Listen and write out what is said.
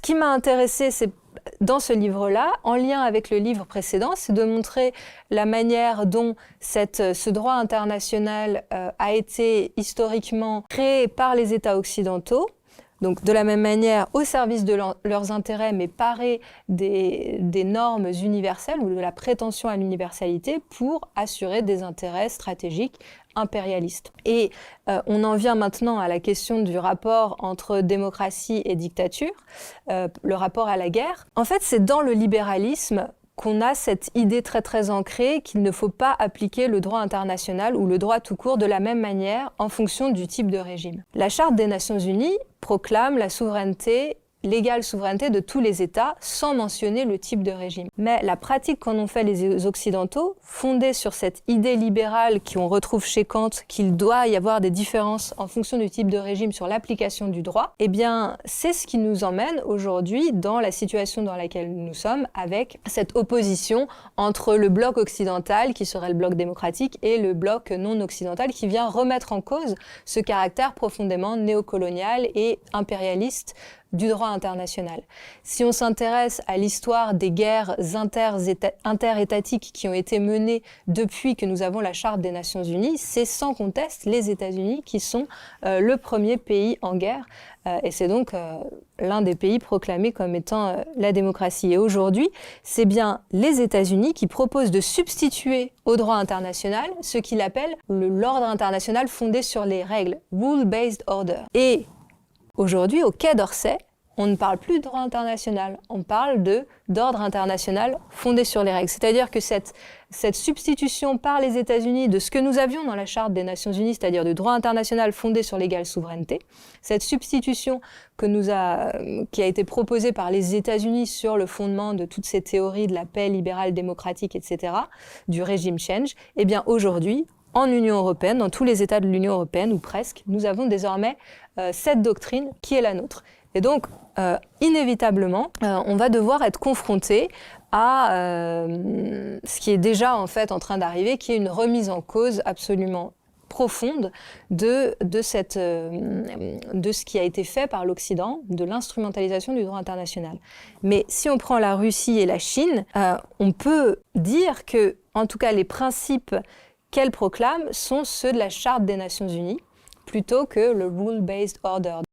qui m'a intéressée, c'est dans ce livre-là, en lien avec le livre précédent, c'est de montrer la manière dont ce droit international a été historiquement créé par les États occidentaux, donc de la même manière au service de leurs intérêts, mais paré des normes universelles ou de la prétention à l'universalité pour assurer des intérêts stratégiques impérialistes. Et on en vient maintenant à la question du rapport entre démocratie et dictature, le rapport à la guerre. En fait, c'est dans le libéralisme qu'on a cette idée très très ancrée qu'il ne faut pas appliquer le droit international ou le droit tout court de la même manière en fonction du type de régime. La Charte des Nations Unies proclame la souveraineté, l'égale souveraineté de tous les États sans mentionner le type de régime. Mais la pratique qu'en ont fait les Occidentaux, fondée sur cette idée libérale qu'on retrouve chez Kant, qu'il doit y avoir des différences en fonction du type de régime sur l'application du droit, eh bien, c'est ce qui nous emmène aujourd'hui dans la situation dans laquelle nous sommes avec cette opposition entre le bloc occidental, qui serait le bloc démocratique, et le bloc non occidental, qui vient remettre en cause ce caractère profondément néocolonial et impérialiste du droit international. Si on s'intéresse à l'histoire des guerres interétatiques qui ont été menées depuis que nous avons la Charte des Nations Unies, c'est sans conteste les États-Unis qui sont le premier pays en guerre et c'est donc l'un des pays proclamés comme étant la démocratie. Et aujourd'hui, c'est bien les États-Unis qui proposent de substituer au droit international ce qu'il appelle l'ordre international fondé sur les règles, Rule-Based Order. Et aujourd'hui, au Quai d'Orsay, on ne parle plus de droit international, on parle d'ordre international fondé sur les règles. C'est-à-dire que cette substitution par les États-Unis de ce que nous avions dans la Charte des Nations Unies, c'est-à-dire de droit international fondé sur l'égale souveraineté, cette substitution qui a été proposée par les États-Unis sur le fondement de toutes ces théories de la paix libérale démocratique, etc., du régime change, eh bien aujourd'hui, en Union européenne, dans tous les États de l'Union européenne, ou presque, nous avons désormais cette doctrine qui est la nôtre. Et donc, inévitablement, on va devoir être confronté à ce qui est déjà en fait en train d'arriver, qui est une remise en cause absolument profonde de ce qui a été fait par l'Occident, de l'instrumentalisation du droit international. Mais si on prend la Russie et la Chine, on peut dire que, en tout cas, les principes qu'elles proclament sont ceux de la Charte des Nations Unies, plutôt que le Rule-Based Order.